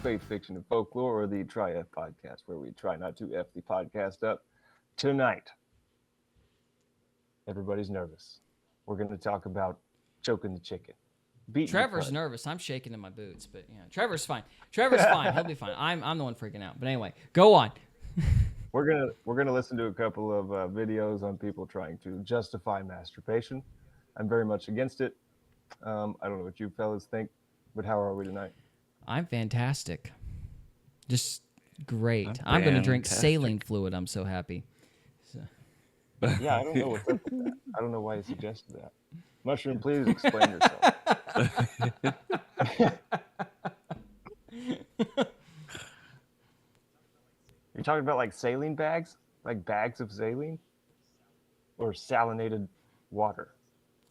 Faith, Fiction, and Folklore, or the Try F podcast, where we try not to F the podcast up. Tonight, everybody's nervous. We're going to talk about choking the chicken. Trevor's nervous. I'm shaking in my boots, but yeah, Trevor's fine. Trevor's fine. He'll be fine. I'm the one freaking out. But anyway, go on. We're gonna listen to a couple of videos on people trying to justify masturbation. I'm very much against it. I don't know what you fellas think, but how are we tonight? I'm fantastic. Just great. I'm going to drink saline fluid. I'm so happy. So. Yeah, I don't know what's up with that. I don't know why you suggested that. Mushroom, please explain yourself. You're talking about like saline bags? Like bags of saline? Or salinated water?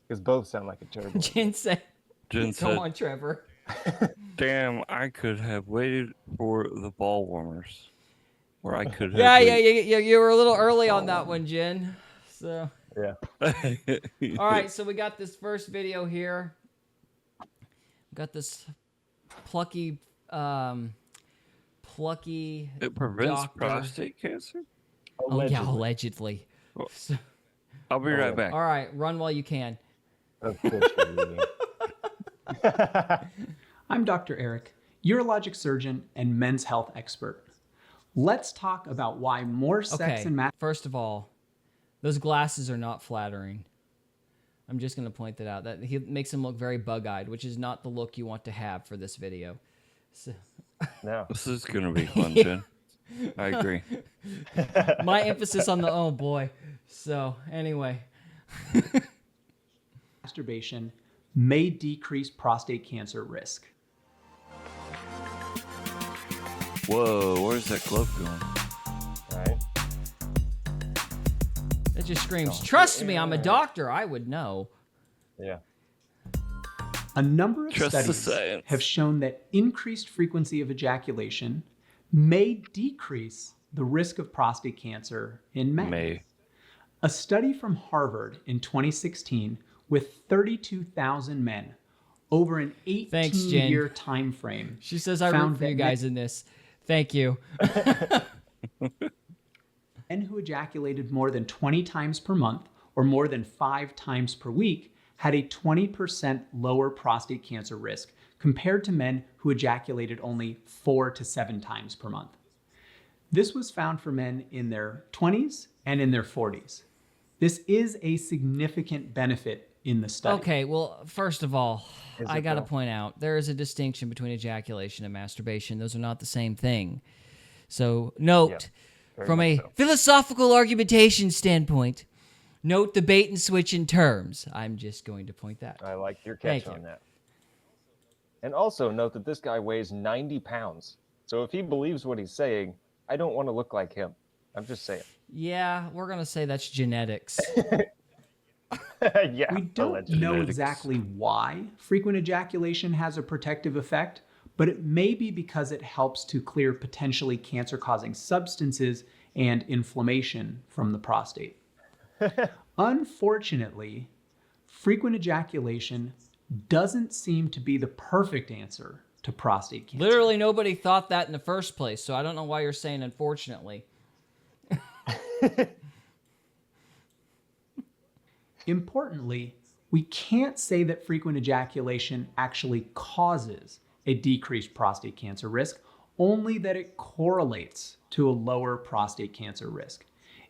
Because both sound like a terrible Jen said, Jen come said, on, Trevor. damn, I could have waited for the ball warmers. Or I could have Yeah, you were a little early on that one, Jen. So Yeah. all right, so we got this first video here. We got this plucky It prevents doctor. prostate cancer? Oh yeah, allegedly. Well, So, I'll be right back. all right, run while you can. Of course you're reading. I'm Dr. Eric, urologic surgeon and men's health expert. Let's talk about why more sex Okay, and first of all, those glasses are not flattering. I'm just going to point that out. That he makes him look very bug-eyed, which is not the look you want to have for this video. So, No. This is going to be fun, Jen. I agree. my emphasis on the oh boy. So anyway, masturbation may decrease prostate cancer risk. Whoa, where's that glove going? Right? that just screams, trust me, I'm a doctor. I would know. Yeah. A number of Trust the studies science. have shown that increased frequency of ejaculation may decrease the risk of prostate cancer in men. May. A study from Harvard in 2016 with 32,000 men over an Thanks, Jen. 18-year time frame. She says I found root for that you guys in this. Thank you. Men who ejaculated more than 20 times per month or more than 5 times per week had a 20% lower prostate cancer risk compared to men who ejaculated only 4 to 7 times per month. This was found for men in their 20s and in their 40s. This is a significant benefit in the study. Okay, well, first of all, I it got to though? point out there is a distinction between ejaculation and masturbation. Those are not the same thing. So note, very from much a so. philosophical argumentation standpoint, note the bait and switch in terms. I'm just going to point that. I like your Thank catch on you. that. And also note that this guy weighs 90 pounds. So if he believes what he's saying, I don't want to look like him. I'm just saying. Yeah, we're going to say that's genetics. Yeah. We don't allegedly. know Genetics. exactly why frequent ejaculation has a protective effect, but it may be because it helps to clear potentially cancer-causing substances and inflammation from the prostate. Unfortunately, frequent ejaculation doesn't seem to be the perfect answer to prostate cancer. Literally nobody thought that in the first place, so I don't know why you're saying unfortunately. Importantly, we can't say that frequent ejaculation actually causes a decreased prostate cancer risk, only that it correlates to a lower prostate cancer risk.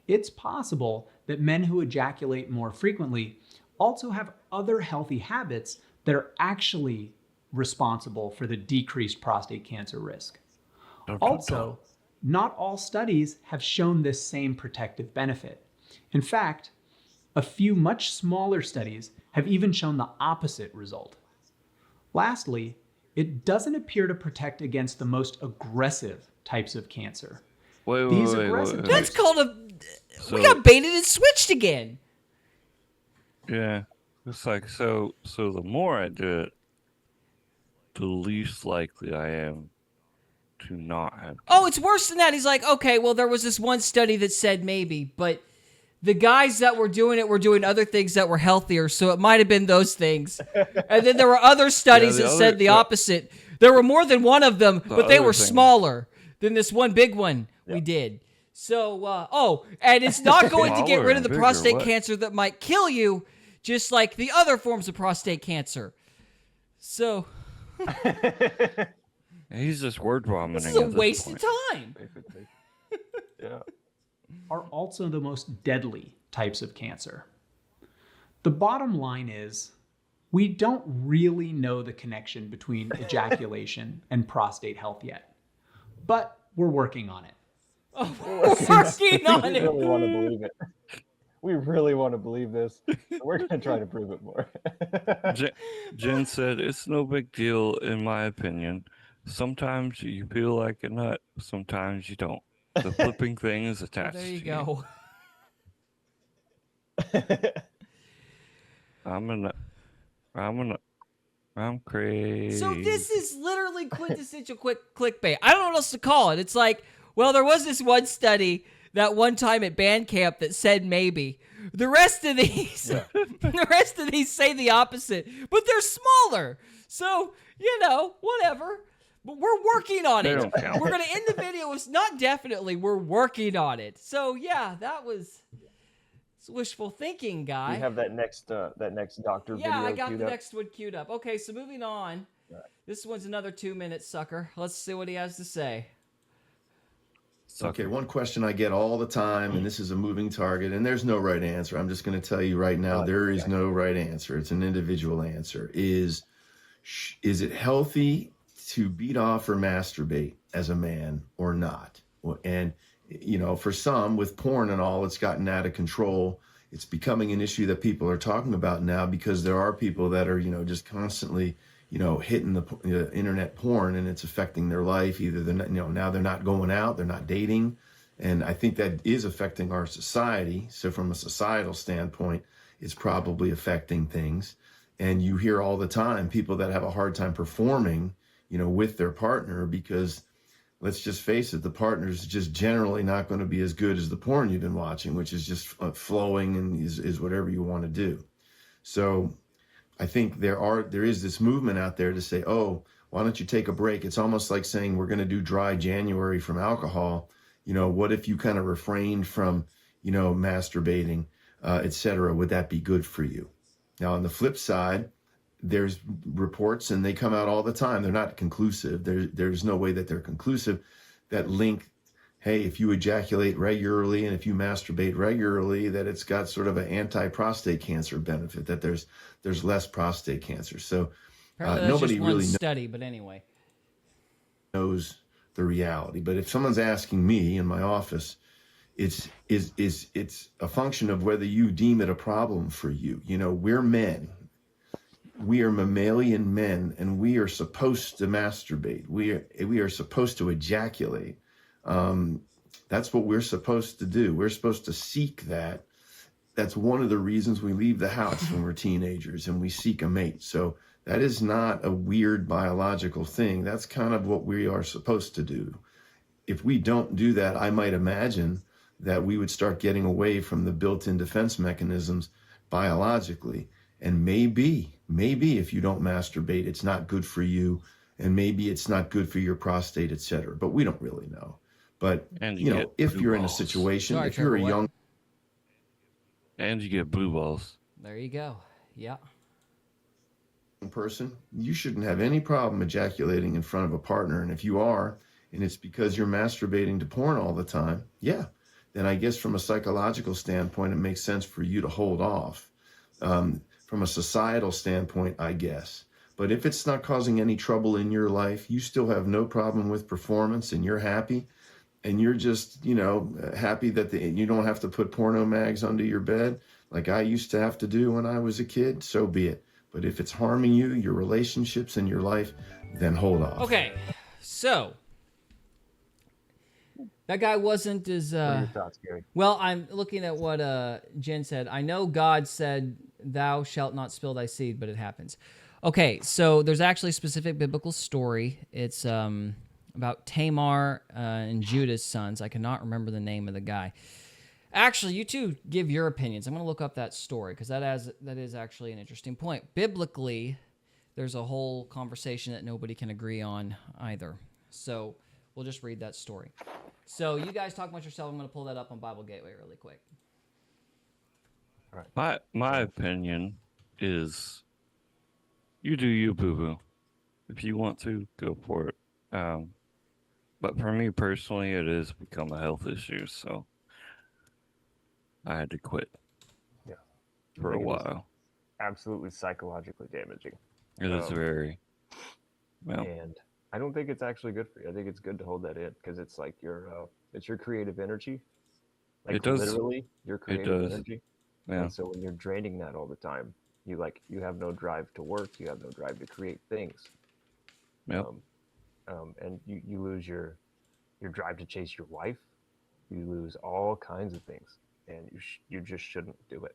It's possible that men who ejaculate more frequently also have other healthy habits that are actually responsible for the decreased prostate cancer risk. Also, not all studies have shown this same protective benefit. In fact, a few much smaller studies have even shown the opposite result. Lastly, it doesn't appear to protect against the most aggressive types of cancer. Wait, These wait, aggressive wait. That's called a... we So- got baited and switched again. Yeah. It's like, so the more I do it, the least likely I am to not have. Oh, it's worse than that. He's like, okay, well, there was this one study that said maybe, but the guys that were doing it were doing other things that were healthier, so it might have been those things. And then there were other studies Yeah, that the said other- the opposite. There were more than one of them, but they other were thing- smaller than this one big one we did. So, and it's not going to get Smaller rid of and the bigger, prostate what? cancer that might kill you, just like the other forms of prostate cancer. So, He's just word vomiting. this is a at this waste point. of time. Basically. Yeah. Are also the most deadly types of cancer. The bottom line is, we don't really know the connection between ejaculation and prostate health yet, but we're working on it. We're working on We it. really want to believe it. We really want to believe this. We're going to try to prove it more. Jen said, "It's no big deal, in my opinion. Sometimes you feel like a nut, sometimes you don't. The flipping thing is attached There you to go. I'm a nut. I'm crazy. So this is literally quintessential clickbait. I don't know what else to call it. It's like, well, there was this one study that one time at band camp that said maybe. The rest of these, the rest of these say the opposite, but they're smaller. So, whatever. But we're working on They it. don't count. We're going to end the video with not definitely, we're working on it. So, yeah, that was wishful thinking, guy. We have that next doctor video. Yeah, I got queued the up. next one queued up. Okay, so moving on. This one's another 2-minute sucker. Let's see what he has to say. Okay, one question I get all the time, and this is a moving target, and there's no right answer. I'm just going to tell you right now, there is no right answer. It's an individual answer. Is it healthy to beat off or masturbate as a man or not? And, for some, with porn and all, it's gotten out of control. It's becoming an issue that people are talking about now because there are people that are, just constantly, hitting the internet porn, and it's affecting their life. Either they're not, now they're not going out, they're not dating. And I think that is affecting our society. So from a societal standpoint, it's probably affecting things. And you hear all the time people that have a hard time performing, with their partner because, let's just face it, the partner's just generally not going to be as good as the porn you've been watching, which is just flowing and is whatever you want to do. So I think there is this movement out there to say, oh, why don't you take a break? It's almost like saying we're going to do dry January from alcohol. What if you kind of refrained from, masturbating, et cetera? Would that be good for you? Now, on the flip side, there's reports, and they come out all the time. They're not conclusive. There's no way that they're conclusive that link, hey, if you ejaculate regularly and if you masturbate regularly, that it's got sort of an anti-prostate cancer benefit, that there's less prostate cancer. So Apparently that's nobody just one really study, but anyway. knows the reality. But if someone's asking me in my office, it's a function of whether you deem it a problem for you. We're men. We are mammalian men, and we are supposed to masturbate. We are supposed to ejaculate. That's what we're supposed to do. We're supposed to seek that. That's one of the reasons we leave the house when we're teenagers and we seek a mate. So that is not a weird biological thing. That's kind of what we are supposed to do. If we don't do that, I might imagine that we would start getting away from the built-in defense mechanisms biologically. And maybe if you don't masturbate, it's not good for you, and maybe it's not good for your prostate, et cetera. But we don't really know. But, And you get if blue you're in a balls. situation, Sorry, if you're a Trevor, what? young And you get blue balls. There you go. Yeah. person, you shouldn't have any problem ejaculating in front of a partner. And if you are, and it's because you're masturbating to porn all the time, then I guess from a psychological standpoint, it makes sense for you to hold off. From a societal standpoint, I guess. But if it's not causing any trouble in your life, you still have no problem with performance, and you're happy, and you're just, happy that you don't have to put porno mags under your bed like I used to have to do when I was a kid, so be it. But if it's harming you, your relationships, and your life, then hold off. Okay, so that guy wasn't as What are your thoughts, Gary? well. I'm looking at what Jen said. I know God said, "Thou shalt not spill thy seed," but it happens. Okay, so there's actually a specific biblical story. It's about Tamar and Judah's sons. I cannot remember the name of the guy. Actually, you two give your opinions. I'm going to look up that story because that is actually an interesting point. Biblically, there's a whole conversation that nobody can agree on either. So we'll just read that story. So you guys talk amongst yourself. I'm going to pull that up on Bible Gateway really quick. All right. My opinion is, you do you, boo-boo. If you want to, go for it. But for me personally, it has become a health issue, so I had to quit. Yeah. For a while. Absolutely psychologically damaging. It is very. Well, and I don't think it's actually good for you. I think it's good to hold that in because it's like it's your creative energy. Like it does. Literally your creative does. energy. Yeah. And so when you're draining that all the time, you have no drive to work. You have no drive to create things. Yep. And you lose your drive to chase your wife. You lose all kinds of things, and you just shouldn't do it.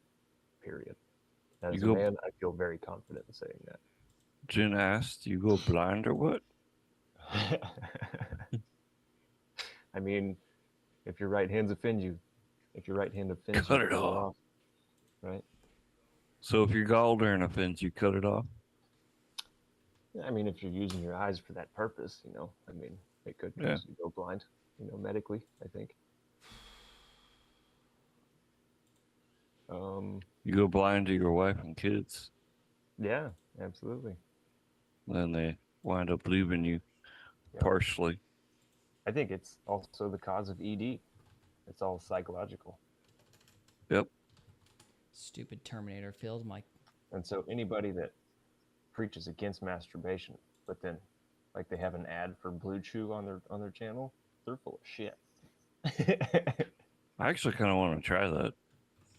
Period. As a man, I feel very confident in saying that. Jen asked, "You go blind or what?" I mean, if your right hands offend you, cut it off. Right. So if your gallbladder offends you, cut it off. I mean, if you're using your eyes for that purpose, I mean, it could cause you to go blind, medically, I think. You go blind to your wife and kids. Yeah, absolutely. Then they wind up leaving you partially. I think it's also the cause of ED. It's all psychological. Yep. Stupid Terminator filled my. And so anybody that preaches against masturbation, but then like they have an ad for Blue Chew on their channel, they're full of shit. I actually kind of want to try that,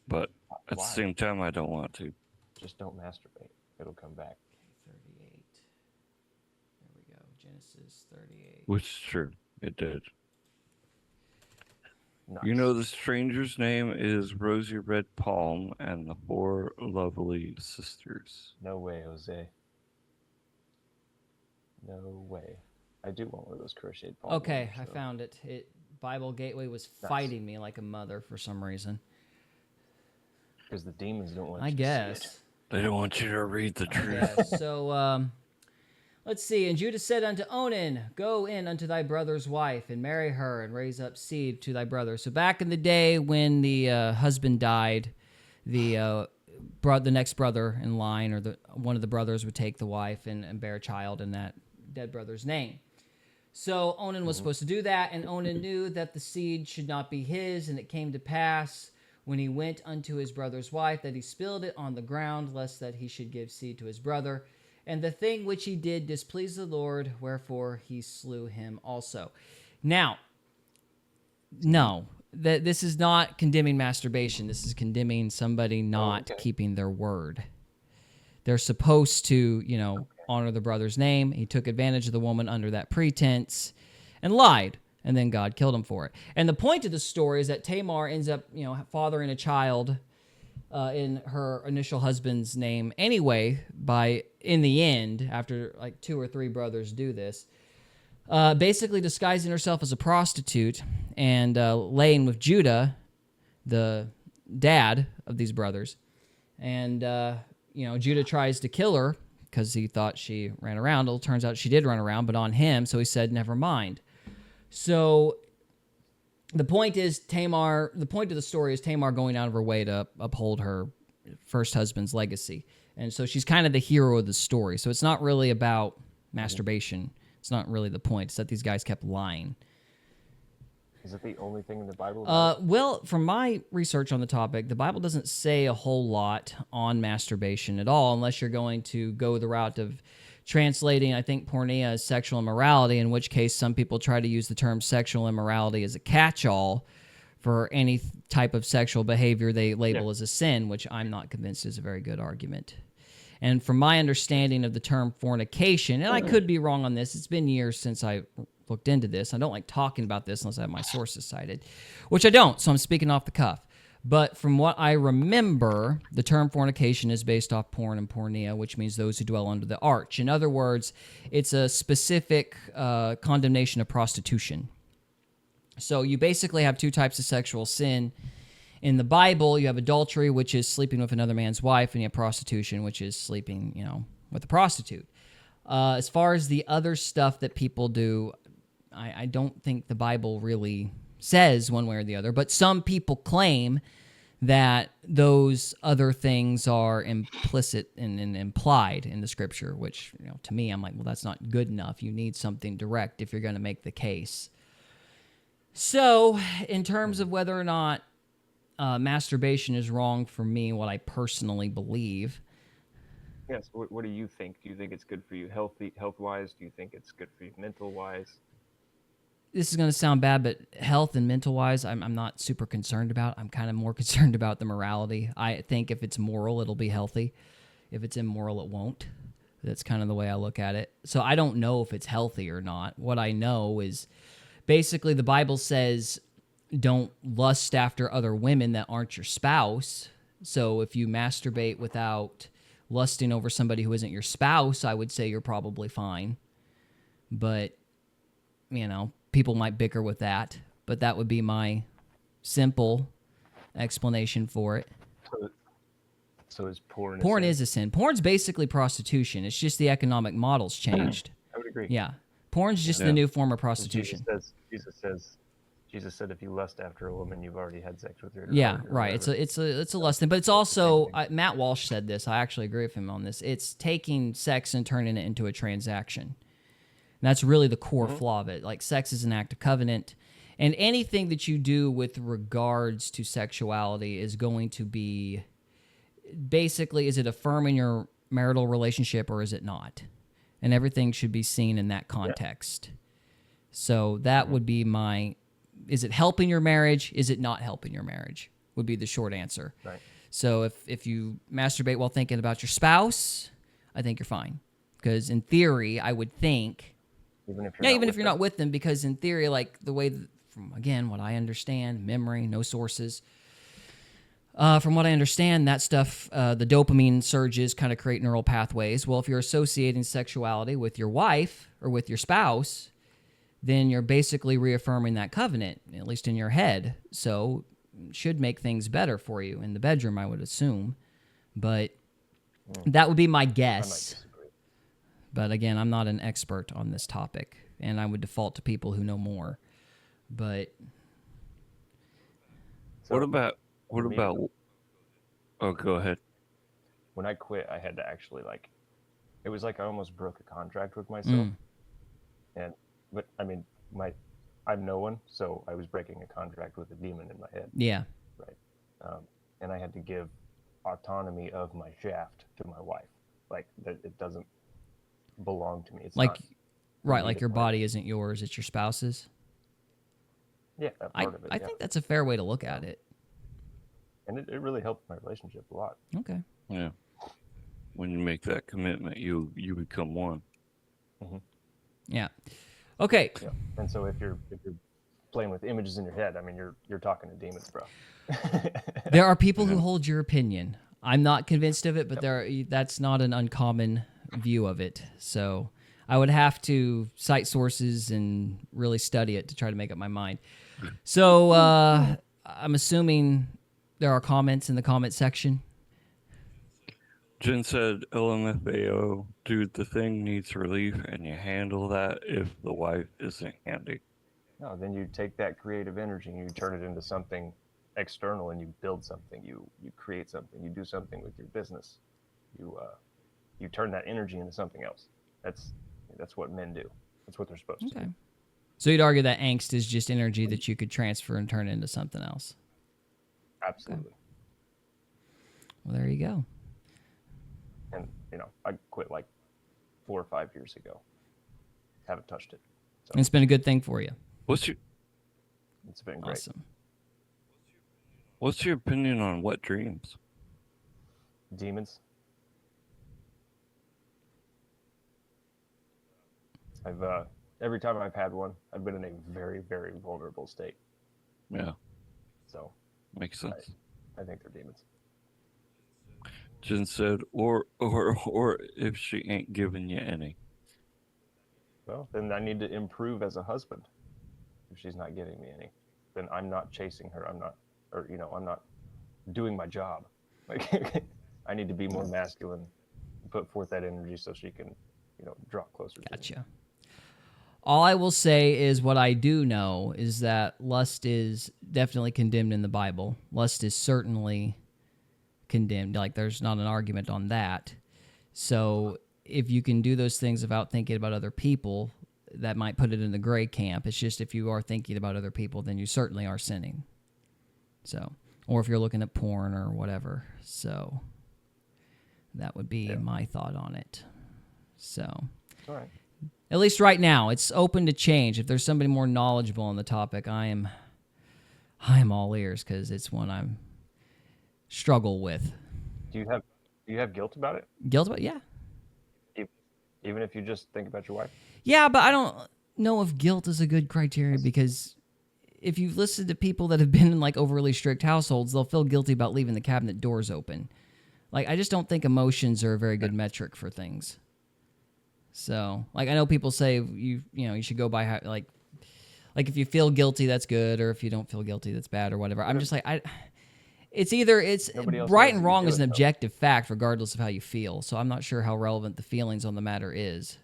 but at the same time, I don't want to. Just don't masturbate. It'll come back. Okay, 38. There we go. Genesis 38. Which is true. It did. Nice. You know, the stranger's name is Rosie Red Palm and the Four Lovely Sisters. No way, Jose. No way. I do want one of those crocheted palm. Okay, I found it. Bible Gateway was fighting me like a mother for some reason. Because the demons don't want I you guess. to see it. They don't want you to read the truth. Yes. So, let's see. And Judah said unto Onan, go in unto thy brother's wife, and marry her, and raise up seed to thy brother. So back in the day when the husband died, the next brother in line, or one of the brothers, would take the wife and bear a child in that dead brother's name. So Onan was supposed to do that, and Onan knew that the seed should not be his, and it came to pass when he went unto his brother's wife that he spilled it on the ground, lest that he should give seed to his brother. And the thing which he did displeased the Lord, wherefore he slew him also. Now, no, this is not condemning masturbation. This is condemning somebody not keeping their word. They're supposed to, honor the brother's name. He took advantage of the woman under that pretense and lied, and then God killed him for it. And the point of the story is that Tamar ends up, fathering a child in her initial husband's name anyway, in the end, after like 2 or 3 brothers do this, basically disguising herself as a prostitute and laying with Judah, the dad of these brothers. And, Judah tries to kill her because he thought she ran around. Well, it turns out she did run around, but on him, so he said, never mind. So the point of the story is Tamar going out of her way to uphold her first husband's legacy. And so she's kind of the hero of the story. So it's not really about masturbation. It's not really the point. It's that these guys kept lying. Is it the only thing in the Bible? Well, from my research on the topic, the Bible doesn't say a whole lot on masturbation at all, unless you're going to go the route of translating, I think, porneia as sexual immorality, in which case some people try to use the term sexual immorality as a catch-all for any type of sexual behavior they label as a sin, which I'm not convinced is a very good argument. And from my understanding of the term fornication, and I could be wrong on this, it's been years since I looked into this. I don't like talking about this unless I have my sources cited, which I don't, so I'm speaking off the cuff. But from what I remember, the term fornication is based off porn and porneia, which means those who dwell under the arch. In other words, it's a specific condemnation of prostitution. So you basically have 2 types of sexual sin. In the Bible, you have adultery, which is sleeping with another man's wife, and you have prostitution, which is sleeping, with a prostitute. As far as the other stuff that people do, I don't think the Bible really says one way or the other, but some people claim that those other things are implicit and implied in the scripture, which, to me, I'm like, well, that's not good enough. You need something direct if you're going to make the case. So, in terms of whether or not masturbation is wrong for me, what I personally believe. Yes. What do you think? Do you think it's good for you health-wise? Do you think it's good for you mental-wise? This is going to sound bad, but health and mental-wise, I'm not super concerned about. I'm kind of more concerned about the morality. I think if it's moral, it'll be healthy. If it's immoral, it won't. That's kind of the way I look at it. So I don't know if it's healthy or not. What I know is basically the Bible says don't lust after other women that aren't your spouse. So if you masturbate without lusting over somebody who isn't your spouse, I would say you're probably fine. But, people might bicker with that. But that would be my simple explanation for it. So is porn Porn is a sin. Porn's basically prostitution. It's just the economic model's changed. I would agree. Yeah. Porn's just the new form of prostitution. Jesus said, if you lust after a woman, you've already had sex with her. Yeah, right. It's a lust thing, but it's also Matt Walsh said this. I actually agree with him on this. It's taking sex and turning it into a transaction. And that's really the core flaw of it. Like, sex is an act of covenant, and anything that you do with regards to sexuality is going to be basically, is it affirming your marital relationship or is it not? And everything should be seen in that context. Yeah. So that would be my. Is it helping your marriage? Is it not helping your marriage? Would be the short answer. Right. So if you masturbate while thinking about your spouse, I think you're fine. Because in theory, I would think, even if you're not with them, because in theory, like the way, from again, what I understand, memory, no sources. From what I understand, that stuff, the dopamine surges kind of create neural pathways. Well, if you're associating sexuality with your wife or with your spouse, then you're basically reaffirming that covenant, at least in your head. So it should make things better for you in the bedroom, I would assume. But that would be my guess. But again, I'm not an expert on this topic, and I would default to people who know more. But what about oh, go ahead. When I quit, I had to actually, it was like I almost broke a contract with myself. But I mean, I'm no one, so I was breaking a contract with a demon in my head. Yeah. Right. And I had to give autonomy of my shaft to my wife. Like, that it doesn't belong to me. It's like, not right, like your body isn't yours, it's your spouse's. Yeah, that part of it. I think that's a fair way to look at it. And it really helped my relationship a lot. Okay. Yeah. When you make that commitment, you become one. Mm-hmm. Yeah. Okay. Yeah. And so if you're playing with images in your head, I mean, you're talking to demons, bro. There are people who hold your opinion. I'm not convinced of it, but that's not an uncommon view of it. So I would have to cite sources and really study it to try to make up my mind. So I'm assuming there are comments in the comment section. Jen said, LMFAO, dude, the thing needs relief, and you handle that if the wife isn't handy. No, then you take that creative energy and you turn it into something external, and you build something. You create something. You do something with your business. You turn that energy into something else. That's what men do. That's what they're supposed to do. So you'd argue that angst is just energy that you could transfer and turn into something else. Absolutely. Okay. Well, there you go. And, I quit like 4 or 5 years ago. Haven't touched it. So. And it's been a good thing for you. It's been great. Awesome. What's your opinion on wet dreams? Demons. Every time I've had one, I've been in a very, very vulnerable state. Yeah. So. Makes sense. I think they're demons. Jen said, or if she ain't giving you any. Well, then I need to improve as a husband. If she's not giving me any, then I'm not chasing her. I'm not doing my job. Like, I need to be more masculine, put forth that energy so she can draw closer to. Gotcha. All I will say is what I do know is that lust is definitely condemned in the Bible. Lust is certainly condemned. Like, there's not an argument on that. So if you can do those things without thinking about other people, that might put it in the gray camp. It's just if you are thinking about other people, then you certainly are sinning. So, or if you're looking at porn or whatever. So that would be my thought on it. So, All right. At least right now, it's open to change. If there's somebody more knowledgeable on the topic, I am all ears because it's one I'm struggle with. Do you have guilt about it? Guilt about yeah. Even if you just think about your wife? Yeah, but I don't know if guilt is a good criteria because if you've listened to people that have been in like overly strict households, they'll feel guilty about leaving the cabinet doors open. Like, I just don't think emotions are a very good metric for things. So, like, I know people say you should go by like if you feel guilty, that's good, or if you don't feel guilty, that's bad, or whatever. I'm just like, it's right and wrong is an objective fact, regardless of how you feel. So I'm not sure how relevant the feelings on the matter is.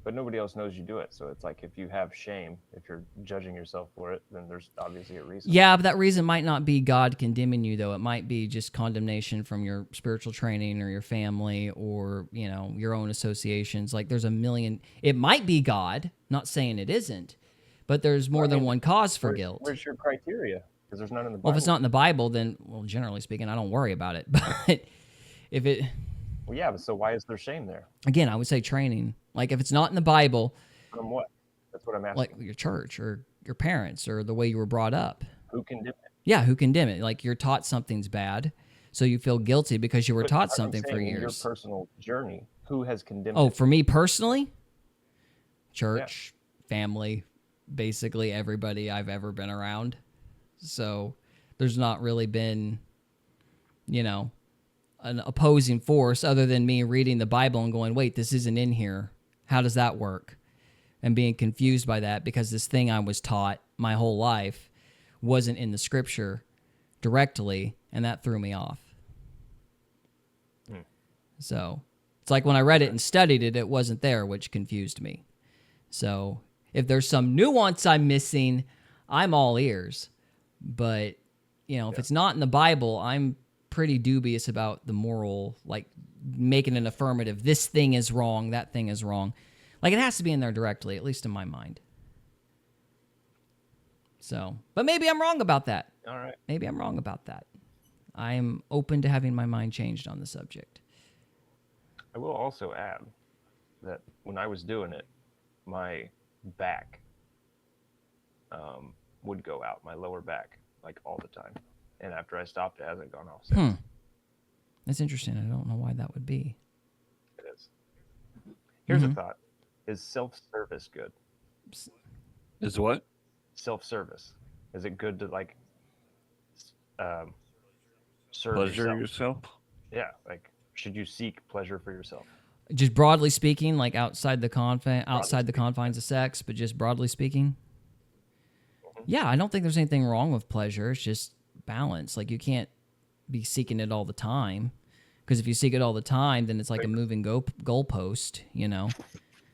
But nobody else knows you do it. So it's like if you have shame, if you're judging yourself for it, then there's obviously a reason. Yeah, but that reason might not be God condemning you, though. It might be just condemnation from your spiritual training or your family or, your own associations. Like, there's a million. It might be God, not saying it isn't, but there's more than one cause for guilt. Where's your criteria? Because there's none in the Bible. Well, if it's not in the Bible, then, generally speaking, I don't worry about it. But if it... Well, yeah, but so why is there shame there? Again, I would say training. Like, if it's not in the Bible... From what? That's what I'm asking. Like your church or your parents or the way you were brought up. Who condemn it? Yeah, who condemn it? Like, you're taught something's bad, so you feel guilty because you were taught something for years. In your personal journey, who has condemned it? it? For me personally? Church, family, basically everybody I've ever been around. So there's not really been, an opposing force other than me reading the Bible and going, wait, this isn't in here. How does that work? And being confused by that because this thing I was taught my whole life wasn't in the scripture directly, and that threw me off. So it's like when I read it and studied it, it wasn't there, which confused me. So if there's some nuance I'm missing, I'm all ears. But, if it's not in the Bible, I'm pretty dubious about the moral, like making an affirmative, this thing is wrong, that thing is wrong. Like, it has to be in there directly, at least in my mind. So, but maybe I'm wrong about that. All right. Maybe I'm wrong about that. I'm open to having my mind changed on the subject. I will also add that when I was doing it, my back would go out, my lower back, like all the time. And after I stopped, it hasn't gone off since. That's interesting. I don't know why that would be. It is. Here's a thought. Is self-service good? Is what? Self-service. Is it good to, like, serve Pleasure yourself? Yeah. Like, should you seek pleasure for yourself? Just broadly speaking, like outside the confines of sex, but just broadly speaking? Yeah, I don't think there's anything wrong with pleasure. It's just balance. Like, you can't be seeking it all the time, because if you seek it all the time, then it's like a moving goalpost.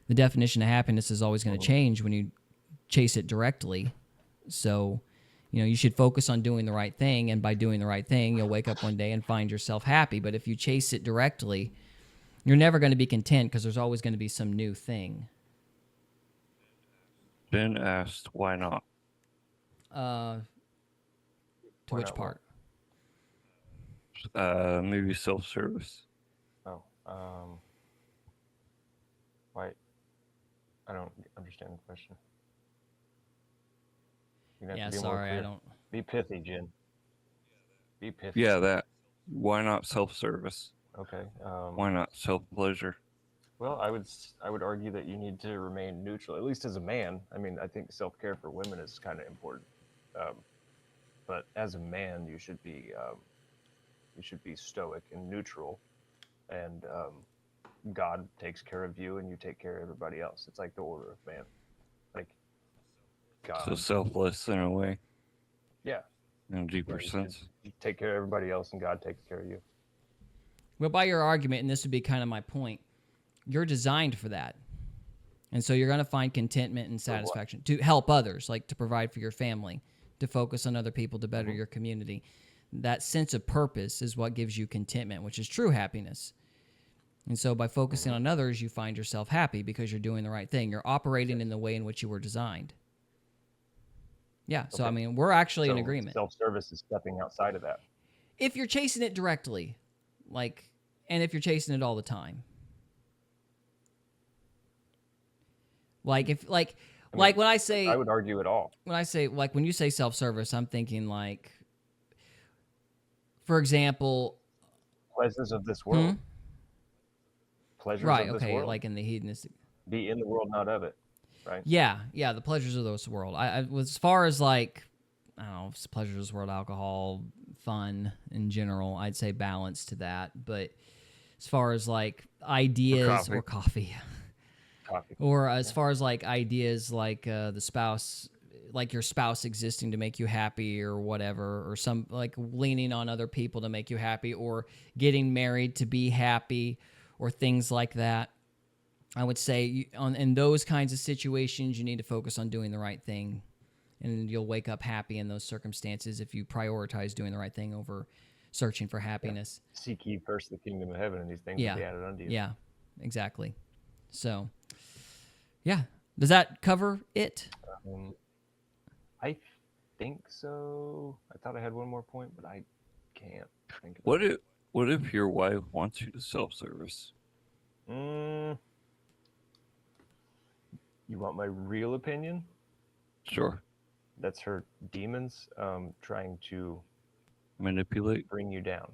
The definition of happiness is always going to change when you chase it directly. So, you should focus on doing the right thing, and by doing the right thing, you'll wake up one day and find yourself happy. But if you chase it directly, you're never going to be content, because there's always going to be some new thing. Ben asked, why not? To which part? Maybe self-service. Oh, why? I don't understand the question. Yeah, sorry, I don't. Be pithy, Jen. Be pithy. Yeah, that. Why not self-service? Okay. Why not self-pleasure? Well, I would argue that you need to remain neutral, at least as a man. I mean, I think self-care for women is kind of important. But as a man, you should be stoic and neutral, and God takes care of you, and you take care of everybody else. It's like the order of man, like God. So selfless in a way. Yeah. In a deeper sense. You take care of everybody else, and God takes care of you. Well, by your argument, and this would be kind of my point, you're designed for that. And so you're going to find contentment and satisfaction to help others, like to provide for your family, to focus on other people, to better your community. That sense of purpose is what gives you contentment, which is true happiness. And so by focusing on others, you find yourself happy because you're doing the right thing. You're operating in the way in which you were designed. Yeah, so I mean, we're actually in agreement. Self-service is stepping outside of that. If you're chasing it directly, and if you're chasing it all the time. When I say, I would argue it all. When I say, when you say self-service, I'm thinking for example, pleasures of this world. Pleasures of this world. Like in the hedonistic. Be in the world, not of it. Right. Yeah, the pleasures of this world. As far as I don't know, pleasures of this world, alcohol, fun in general, I'd say balance to that. But as far as ideas or coffee. Or as far as ideas the spouse, your spouse existing to make you happy or whatever, or some leaning on other people to make you happy, or getting married to be happy, or things like that. I would say in those kinds of situations, you need to focus on doing the right thing, and you'll wake up happy in those circumstances if you prioritize doing the right thing over searching for happiness. Yeah. Seek ye first the kingdom of heaven, and these things will be added unto you. Yeah, exactly. So, yeah. Does that cover it? I think so. I thought I had one more point, but I can't think of it. What if your wife wants you to self-service? You want my real opinion? Sure. That's her demons trying to manipulate, bring you down.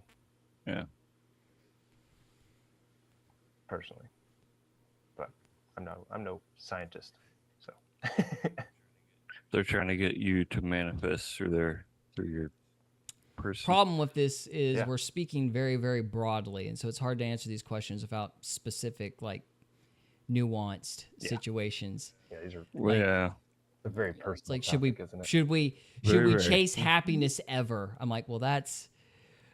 Yeah. Personally. But I'm no scientist, so. They're trying to get you to manifest through your person. Problem with this is we're speaking very, very broadly, and so it's hard to answer these questions without specific, nuanced situations. Yeah, these are they're very personal. It's topic, should we chase happiness ever? I'm like, well, that's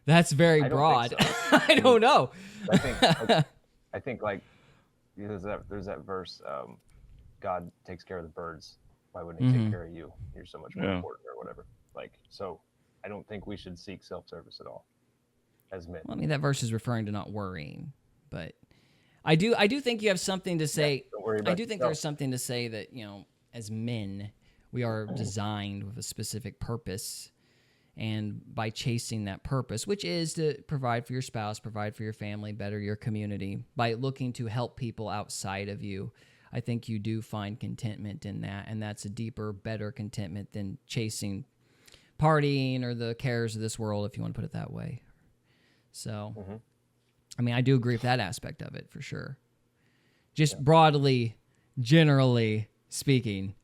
very broad. So. I don't know. I think there's that verse, God takes care of the birds. Why wouldn't he take care of you? You're so much more important, or whatever. So I don't think we should seek self-service at all as men. Well, I mean, that verse is referring to not worrying, but I do think you have something to say. Don't worry about I do think there's something to say that, as men, we are designed with a specific purpose, and by chasing that purpose, which is to provide for your spouse, provide for your family, better your community, by looking to help people outside of you, I think you do find contentment in that, and that's a deeper, better contentment than chasing partying or the cares of this world, if you want to put it that way. So, I mean, I do agree with that aspect of it for sure. Just broadly, generally speaking.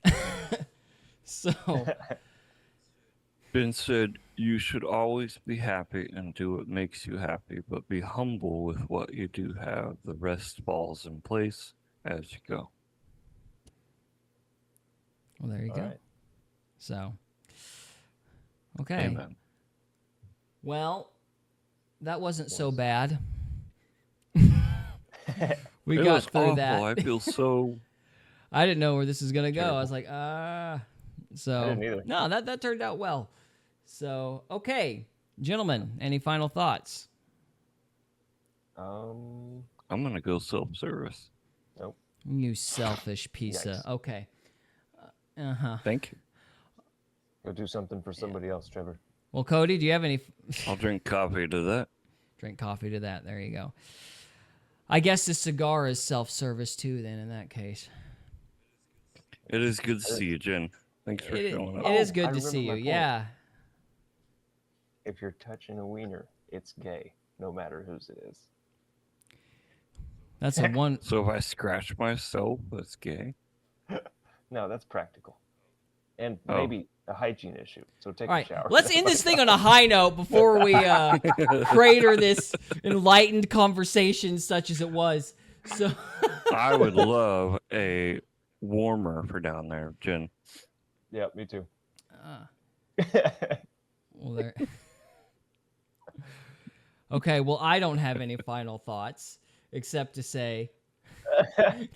So, Ben said, you should always be happy and do what makes you happy, but be humble with what you do have. The rest falls in place as you go. Well, there you go. Right. So, okay. Amen. Well, that wasn't so bad. We It got was through awful. that. I feel so. I didn't know where this was gonna go. Terrible. I was like, So I didn't either. No, that turned out well. So okay, gentlemen, any final thoughts? I'm gonna go self-service. Nope. You selfish piece of. Okay. Thank you. Go do something for somebody else, Trevor. Well, Cody, do you have any? I'll drink coffee to that. Drink coffee to that. There you go. I guess the cigar is self-service too. Then in that case, it is good to see you, Jen. Thanks for showing up. It is good to see you. Point. Yeah. If you're touching a wiener, it's gay, no matter whose it is. That's a one. So if I scratch myself, that's gay? No, that's practical. And maybe a hygiene issue. So take a shower. Let's end this thing on a high note before we crater this enlightened conversation such as it was. So I would love a warmer for down there, Jen. Yeah, me too. Well, there. Okay, well, I don't have any final thoughts except to say,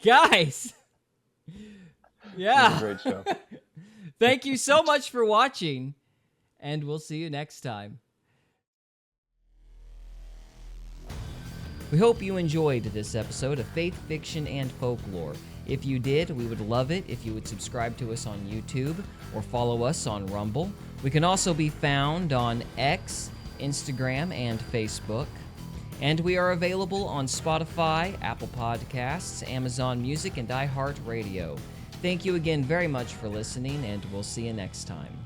guys, It was a yeah, great show. thank you so much for watching, and we'll see you next time. We hope you enjoyed this episode of Faith, Fiction, and Folklore. If you did, we would love it if you would subscribe to us on YouTube or follow us on Rumble. We can also be found on X, Instagram, and Facebook. And we are available on Spotify, Apple Podcasts, Amazon Music, and iHeartRadio. Thank you again very much for listening, and we'll see you next time.